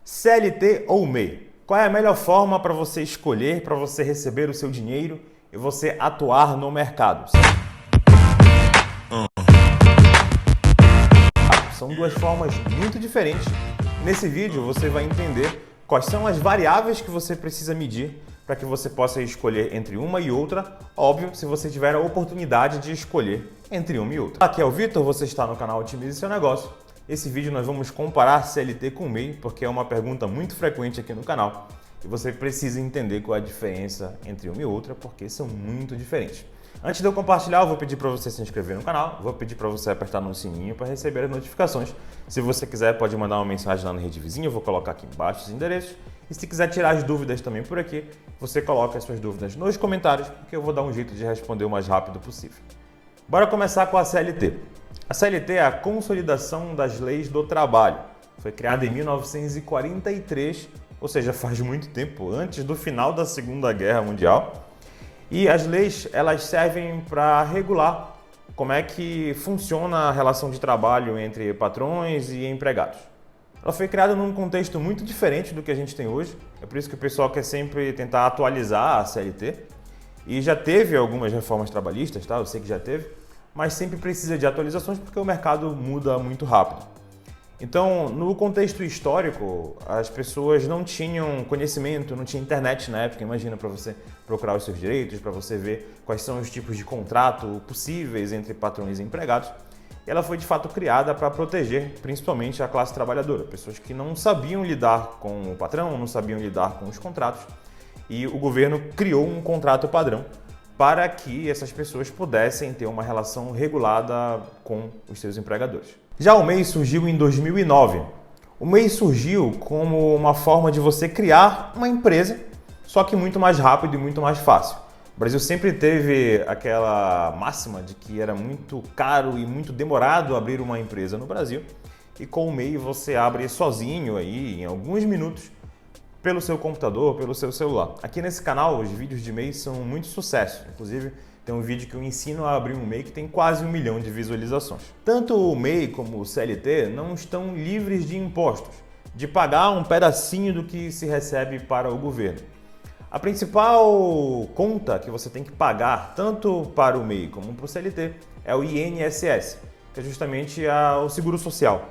CLT ou MEI? Qual é a melhor forma para você escolher, para você receber o seu dinheiro e você atuar no mercado? São duas formas muito diferentes. Nesse vídeo você vai entender quais são as variáveis que você precisa medir para que você possa escolher entre uma e outra, óbvio, se você tiver a oportunidade de escolher entre uma e outra. Aqui é o Vitor, você está no canal Otimize Seu Negócio. Esse vídeo nós vamos comparar CLT com MEI, porque é uma pergunta muito frequente aqui no canal e você precisa entender qual é a diferença entre uma e outra, porque são muito diferentes. Antes de eu compartilhar, eu vou pedir para você se inscrever no canal, vou pedir para você apertar no sininho para receber as notificações. Se você quiser, pode mandar uma mensagem lá na rede vizinha, eu vou colocar aqui embaixo os endereços. E se quiser tirar as dúvidas também por aqui, você coloca as suas dúvidas nos comentários, porque eu vou dar um jeito de responder o mais rápido possível. Bora começar com a CLT. A CLT é a Consolidação das Leis do Trabalho. Foi criada em 1943, ou seja, faz muito tempo, antes do final da Segunda Guerra Mundial. E as leis, elas servem para regular como é que funciona a relação de trabalho entre patrões e empregados. Ela foi criada num contexto muito diferente do que a gente tem hoje, é por isso que o pessoal quer sempre tentar atualizar a CLT. E já teve algumas reformas trabalhistas, tá? Eu sei que já teve, mas sempre precisa de atualizações porque o mercado muda muito rápido. Então, no contexto histórico, as pessoas não tinham conhecimento, não tinha internet na época, imagina, para você procurar os seus direitos, para você ver quais são os tipos de contrato possíveis entre patrões e empregados. E ela foi de fato criada para proteger principalmente a classe trabalhadora, pessoas que não sabiam lidar com o patrão, não sabiam lidar com os contratos, e o governo criou um contrato padrão para que essas pessoas pudessem ter uma relação regulada com os seus empregadores. Já o MEI surgiu em 2009. O MEI surgiu como uma forma de você criar uma empresa, só que muito mais rápido e muito mais fácil. O Brasil sempre teve aquela máxima de que era muito caro e muito demorado abrir uma empresa no Brasil, e com o MEI você abre sozinho aí em alguns minutos pelo seu computador, pelo seu celular. Aqui nesse canal os vídeos de MEI são muito sucesso, inclusive tem um vídeo que eu ensino a abrir um MEI que tem quase 1 milhão de visualizações. Tanto o MEI como o CLT não estão livres de impostos, de pagar um pedacinho do que se recebe para o governo. A principal conta que você tem que pagar, tanto para o MEI como para o CLT, é o INSS, que é justamente o seguro social.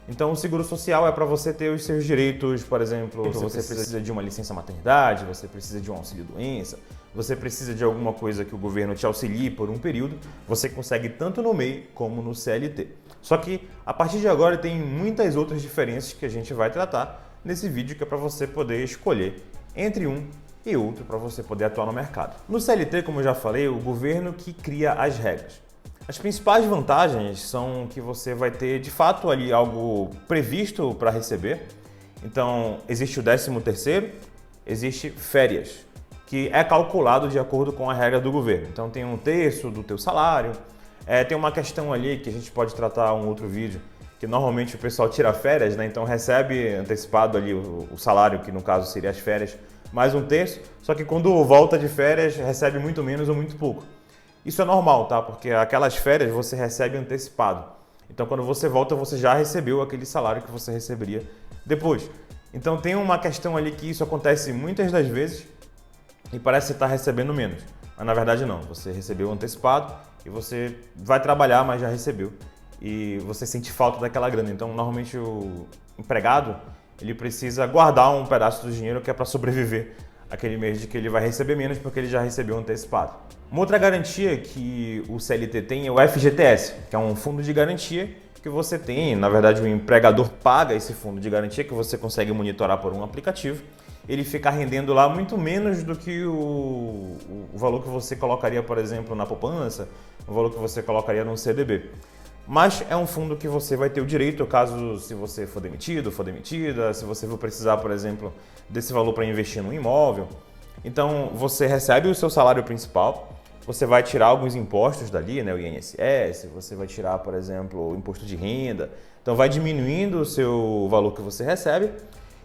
Então, o seguro social é para você ter os seus direitos, por exemplo, você precisa de uma licença maternidade, você precisa de um auxílio-doença, você precisa de alguma coisa que o governo te auxilie por um período, você consegue tanto no MEI como no CLT. Só que, a partir de agora, tem muitas outras diferenças que a gente vai tratar nesse vídeo, que é para você poder escolher entre um e outro para você poder atuar no mercado. No CLT, como eu já falei, o governo que cria as regras. As principais vantagens são que você vai ter, de fato, ali algo previsto para receber. Então, existe o 13º, existe férias, que é calculado de acordo com a regra do governo. Então, tem 1/3 do teu salário. Tem uma questão ali que a gente pode tratar em um outro vídeo, que normalmente o pessoal tira férias, né? Então recebe antecipado ali o salário, que no caso seria as férias, mais 1/3, só que quando volta de férias recebe muito menos ou muito pouco. Isso é normal, tá? Porque aquelas férias você recebe antecipado. Então, quando você volta, você já recebeu aquele salário que você receberia depois. Então, tem uma questão ali que isso acontece muitas das vezes e parece que você está recebendo menos. Mas, na verdade, não. Você recebeu antecipado e você vai trabalhar, mas já recebeu. E você sente falta daquela grana. Então, normalmente, o empregado ele precisa guardar um pedaço do dinheiro que é para sobreviver aquele mês de que ele vai receber menos porque ele já recebeu antecipado. Uma outra garantia que o CLT tem é o FGTS, que é um fundo de garantia que você tem. Na verdade, o empregador paga esse fundo de garantia que você consegue monitorar por um aplicativo. Ele fica rendendo lá muito menos do que o valor que você colocaria, por exemplo, na poupança, o valor que você colocaria no CDB. Mas é um fundo que você vai ter o direito, caso se você for demitido, for demitida, se você for precisar, por exemplo, desse valor para investir num imóvel. Então, você recebe o seu salário principal, você vai tirar alguns impostos dali, né, o INSS, você vai tirar, por exemplo, o imposto de renda. Então, vai diminuindo o seu valor que você recebe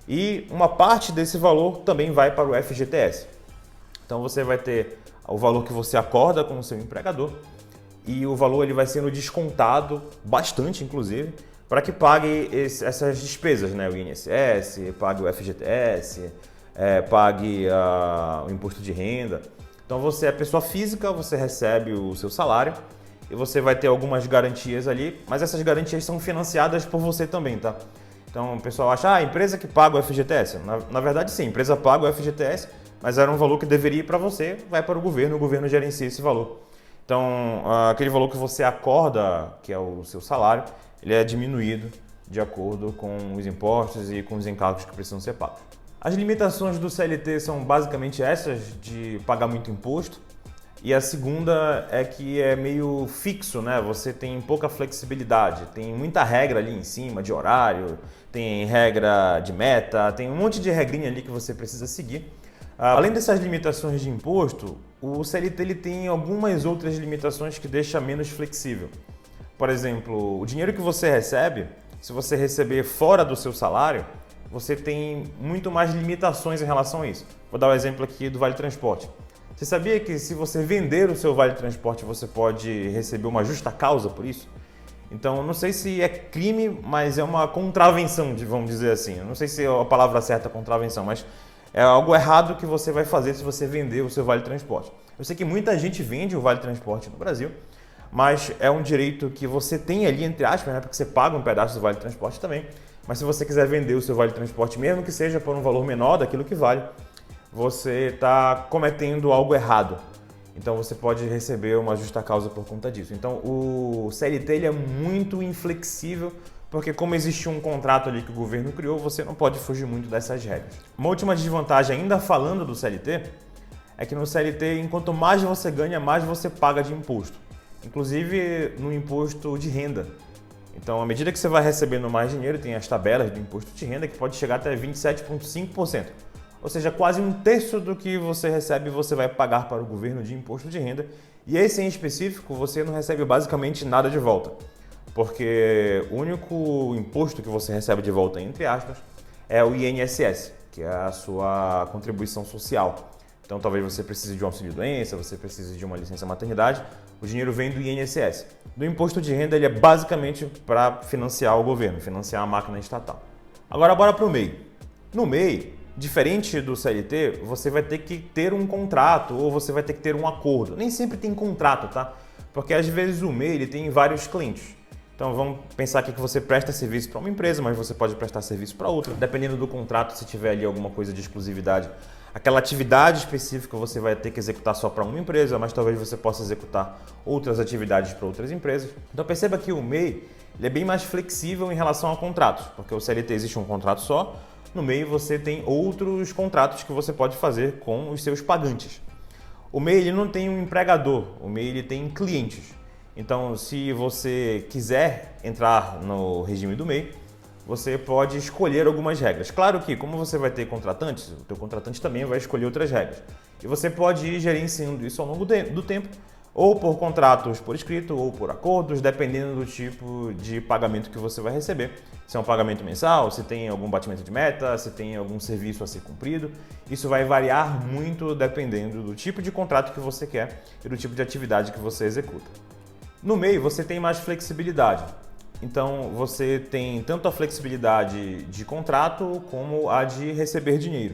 e uma parte desse valor também vai para o FGTS. Então, você vai ter o valor que você acorda com o seu empregador e o valor ele vai sendo descontado bastante, inclusive, para que pague essas despesas, né? O INSS, pague o FGTS, pague o imposto de renda. Então você é pessoa física, você recebe o seu salário e você vai ter algumas garantias ali, mas essas garantias são financiadas por você também, tá? Então o pessoal acha, a empresa que paga o FGTS. Na verdade sim, a empresa paga o FGTS, mas era um valor que deveria ir para você, vai para o governo gerencia esse valor. Então aquele valor que você acorda, que é o seu salário, ele é diminuído de acordo com os impostos e com os encargos que precisam ser pagos. As limitações do CLT são basicamente essas, de pagar muito imposto. E a segunda é que é meio fixo, né? Você tem pouca flexibilidade, tem muita regra ali em cima de horário, tem regra de meta, tem um monte de regrinha ali que você precisa seguir. Além dessas limitações de imposto, o CLT ele tem algumas outras limitações que deixam menos flexível. Por exemplo, o dinheiro que você recebe, se você receber fora do seu salário, você tem muito mais limitações em relação a isso. Vou dar o exemplo aqui do Vale Transporte. Você sabia que se você vender o seu Vale Transporte, você pode receber uma justa causa por isso? Então, não sei se é crime, mas é uma contravenção, vamos dizer assim. Eu não sei se é a palavra certa, contravenção, mas é algo errado que você vai fazer se você vender o seu Vale Transporte. Eu sei que muita gente vende o Vale Transporte no Brasil, mas é um direito que você tem ali, entre aspas, né? Porque você paga um pedaço do Vale Transporte também. Mas se você quiser vender o seu Vale Transporte, mesmo que seja por um valor menor daquilo que vale, você está cometendo algo errado. Então você pode receber uma justa causa por conta disso. Então o CLT ele é muito inflexível, porque como existe um contrato ali que o governo criou, você não pode fugir muito dessas regras. Uma última desvantagem, ainda falando do CLT, é que no CLT, enquanto mais você ganha, mais você paga de imposto. Inclusive no imposto de renda. Então, à medida que você vai recebendo mais dinheiro, tem as tabelas do imposto de renda que pode chegar até 27,5%. Ou seja, quase um terço do que você recebe você vai pagar para o governo de imposto de renda. E esse em específico, você não recebe basicamente nada de volta. Porque o único imposto que você recebe de volta, entre aspas, é o INSS, que é a sua contribuição social. Então, talvez você precise de um auxílio-doença, você precise de uma licença maternidade, o dinheiro vem do INSS. Do imposto de renda, ele é basicamente para financiar o governo, financiar a máquina estatal. Agora, bora para o MEI. No MEI, diferente do CLT, você vai ter que ter um contrato ou você vai ter que ter um acordo. Nem sempre tem contrato, tá? Porque às vezes o MEI ele tem vários clientes. Então vamos pensar aqui que você presta serviço para uma empresa, mas você pode prestar serviço para outra. Dependendo do contrato, se tiver ali alguma coisa de exclusividade, aquela atividade específica você vai ter que executar só para uma empresa, mas talvez você possa executar outras atividades para outras empresas. Então perceba que o MEI ele é bem mais flexível em relação a contratos, porque o CLT existe um contrato só, no MEI você tem outros contratos que você pode fazer com os seus pagantes. O MEI ele não tem um empregador, o MEI ele tem clientes. Então, se você quiser entrar no regime do MEI, você pode escolher algumas regras. Claro que, como você vai ter contratantes, o teu contratante também vai escolher outras regras. E você pode ir gerenciando isso ao longo do tempo, ou por contratos por escrito, ou por acordos, dependendo do tipo de pagamento que você vai receber. Se é um pagamento mensal, se tem algum batimento de meta, se tem algum serviço a ser cumprido. Isso vai variar muito dependendo do tipo de contrato que você quer e do tipo de atividade que você executa. No MEI, você tem mais flexibilidade. Então, você tem tanto a flexibilidade de contrato como a de receber dinheiro.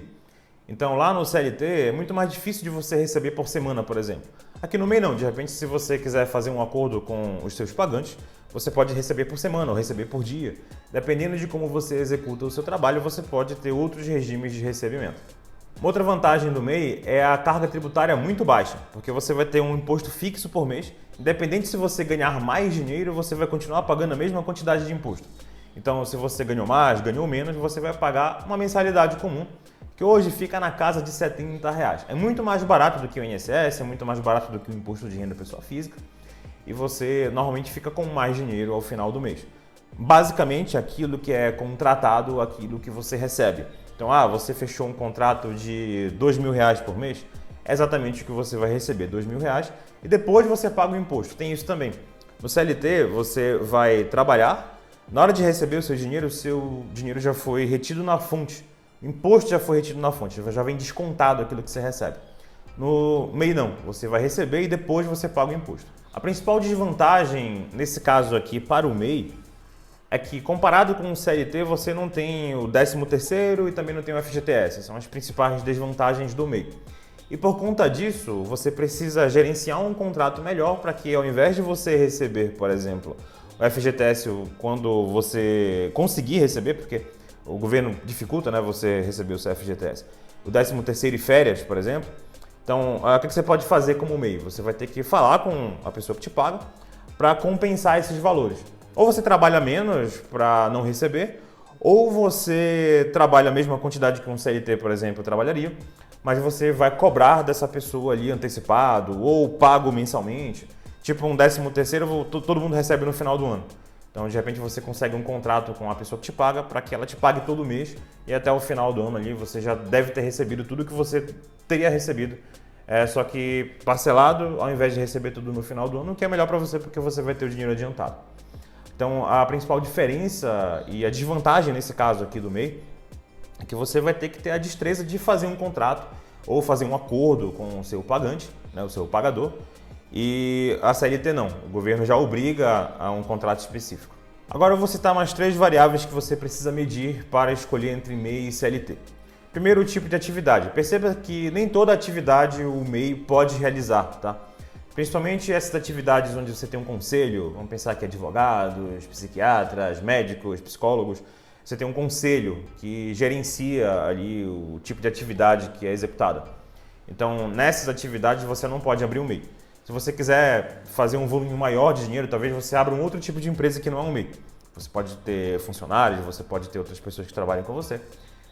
Então, lá no CLT, é muito mais difícil de você receber por semana, por exemplo. Aqui no MEI não, de repente, se você quiser fazer um acordo com os seus pagantes, você pode receber por semana ou receber por dia. Dependendo de como você executa o seu trabalho, você pode ter outros regimes de recebimento. Uma outra vantagem do MEI é a carga tributária muito baixa, porque você vai ter um imposto fixo por mês. Independente se você ganhar mais dinheiro, você vai continuar pagando a mesma quantidade de imposto. Então, se você ganhou mais, ganhou menos, você vai pagar uma mensalidade comum, que hoje fica na casa de R$70. É muito mais barato do que o INSS, é muito mais barato do que o imposto de renda pessoa física, e você normalmente fica com mais dinheiro ao final do mês. Basicamente, aquilo que é contratado, aquilo que você recebe. Então, você fechou um contrato de R$2.000 por mês, é exatamente o que você vai receber, R$2.000, e depois você paga o imposto. Tem isso também. No CLT, você vai trabalhar, na hora de receber o seu dinheiro já foi retido na fonte. O imposto já foi retido na fonte, já vem descontado aquilo que você recebe. No MEI não, você vai receber e depois você paga o imposto. A principal desvantagem, nesse caso aqui, para o MEI, é que comparado com o CLT, você não tem o 13º e também não tem o FGTS. São as principais desvantagens do MEI. E por conta disso, você precisa gerenciar um contrato melhor para que, ao invés de você receber, por exemplo, o FGTS quando você conseguir receber, porque o governo dificulta, né, você receber o seu FGTS, o 13º e férias, por exemplo. Então, o que você pode fazer como MEI? Você vai ter que falar com a pessoa que te paga para compensar esses valores. Ou você trabalha menos para não receber, ou você trabalha a mesma quantidade que um CLT, por exemplo, trabalharia, mas você vai cobrar dessa pessoa ali antecipado ou pago mensalmente. Tipo um 13º, todo mundo recebe no final do ano. Então, de repente, você consegue um contrato com a pessoa que te paga para que ela te pague todo mês e até o final do ano ali você já deve ter recebido tudo que você teria recebido. Só que parcelado, ao invés de receber tudo no final do ano, o que é melhor para você porque você vai ter o dinheiro adiantado. Então, a principal diferença e a desvantagem nesse caso aqui do MEI é que você vai ter que ter a destreza de fazer um contrato ou fazer um acordo com o seu pagante, né, o seu pagador, e a CLT não. O governo já obriga a um contrato específico. Agora eu vou citar mais 3 variáveis que você precisa medir para escolher entre MEI e CLT. Primeiro, o tipo de atividade. Perceba que nem toda atividade o MEI pode realizar, tá? Principalmente essas atividades onde você tem um conselho, vamos pensar que advogados, psiquiatras, médicos, psicólogos, você tem um conselho que gerencia ali o tipo de atividade que é executada. Então, nessas atividades você não pode abrir um MEI. Se você quiser fazer um volume maior de dinheiro, talvez você abra um outro tipo de empresa que não é um MEI. Você pode ter funcionários, você pode ter outras pessoas que trabalham com você.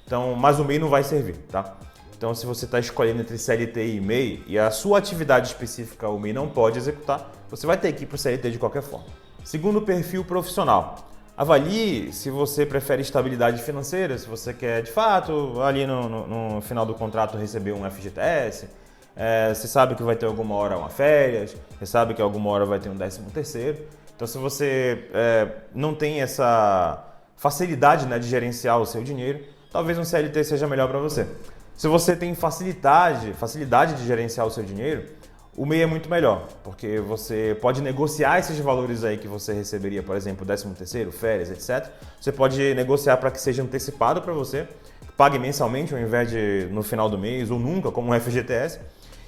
Então, mas o MEI não vai servir, tá? Então, se você está escolhendo entre CLT e MEI e a sua atividade específica o MEI não pode executar, você vai ter que ir para o CLT de qualquer forma. Segundo, perfil profissional. Avalie se você prefere estabilidade financeira, se você quer de fato ali no final do contrato receber um FGTS, você sabe que vai ter alguma hora uma férias, você sabe que alguma hora vai ter um 13º. Então, se você não tem essa facilidade, né, de gerenciar o seu dinheiro, talvez um CLT seja melhor para você. Se você tem facilidade de gerenciar o seu dinheiro, o MEI é muito melhor, porque você pode negociar esses valores aí que você receberia, por exemplo, 13º, férias, etc. Você pode negociar para que seja antecipado para você, pague mensalmente ao invés de no final do mês ou nunca, como um FGTS,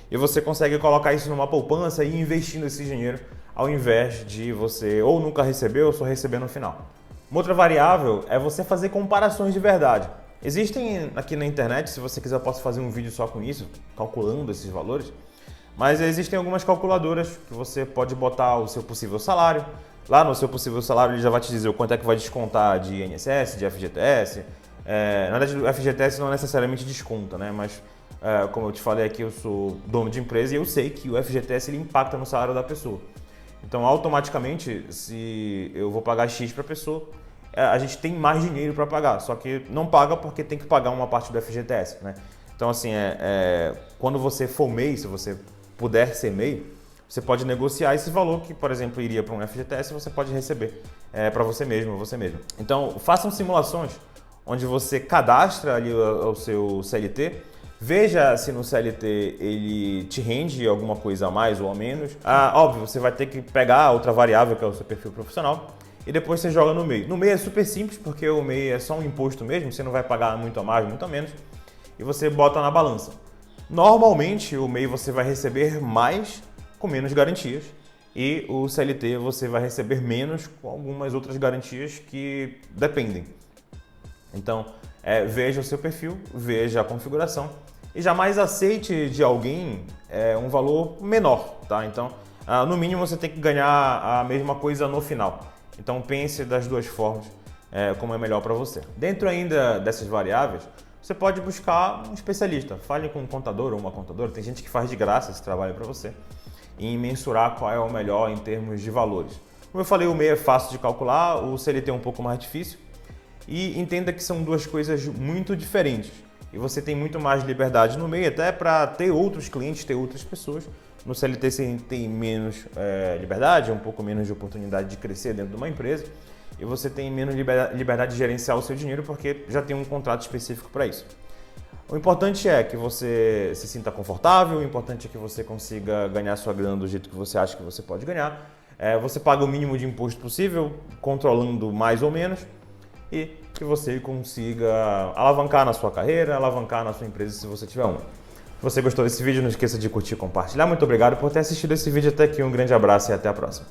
e você consegue colocar isso numa poupança e ir investindo esse dinheiro ao invés de você ou nunca receber ou só receber no final. Uma outra variável é você fazer comparações de verdade. Existem aqui na internet, se você quiser eu posso fazer um vídeo só com isso, calculando esses valores, mas existem algumas calculadoras que você pode botar o seu possível salário. Lá no seu possível salário ele já vai te dizer o quanto é que vai descontar de INSS, de FGTS. Na verdade o FGTS não necessariamente desconta, né? Mas como eu te falei aqui, eu sou dono de empresa e eu sei que o FGTS ele impacta no salário da pessoa. Então automaticamente, se eu vou pagar X para a pessoa, a gente tem mais dinheiro para pagar, só que não paga porque tem que pagar uma parte do FGTS, né? Então assim, quando você for MEI, se você puder ser MEI, você pode negociar esse valor que, por exemplo, iria para um FGTS, você pode receber para você mesmo ou você mesmo. Então façam simulações onde você cadastra ali o seu CLT, veja se no CLT ele te rende alguma coisa a mais ou a menos. Óbvio, você vai ter que pegar outra variável que é o seu perfil profissional e depois você joga no MEI. No MEI é super simples porque o MEI é só um imposto mesmo, você não vai pagar muito a mais, muito a menos, e você bota na balança. Normalmente o MEI você vai receber mais com menos garantias e o CLT você vai receber menos com algumas outras garantias que dependem. Então, veja o seu perfil, veja a configuração e jamais aceite de alguém um valor menor, tá? Então, no mínimo você tem que ganhar a mesma coisa no final. Então, pense das duas formas como é melhor para você. Dentro ainda dessas variáveis, você pode buscar um especialista. Fale com um contador ou uma contadora, tem gente que faz de graça esse trabalho para você, em mensurar qual é o melhor em termos de valores. Como eu falei, o MEI é fácil de calcular, o CLT é um pouco mais difícil. E entenda que são duas coisas muito diferentes. E você tem muito mais liberdade no MEI, até para ter outros clientes, ter outras pessoas. No CLT você tem menos liberdade, um pouco menos de oportunidade de crescer dentro de uma empresa. E você tem menos liberdade de gerenciar o seu dinheiro porque já tem um contrato específico para isso. O importante é que você se sinta confortável, o importante é que você consiga ganhar sua grana do jeito que você acha que você pode ganhar. você paga o mínimo de imposto possível, controlando mais ou menos, e que você consiga alavancar na sua carreira, alavancar na sua empresa se você tiver uma. Se você gostou desse vídeo, não esqueça de curtir e compartilhar. Muito obrigado por ter assistido esse vídeo até aqui. Um grande abraço e até a próxima.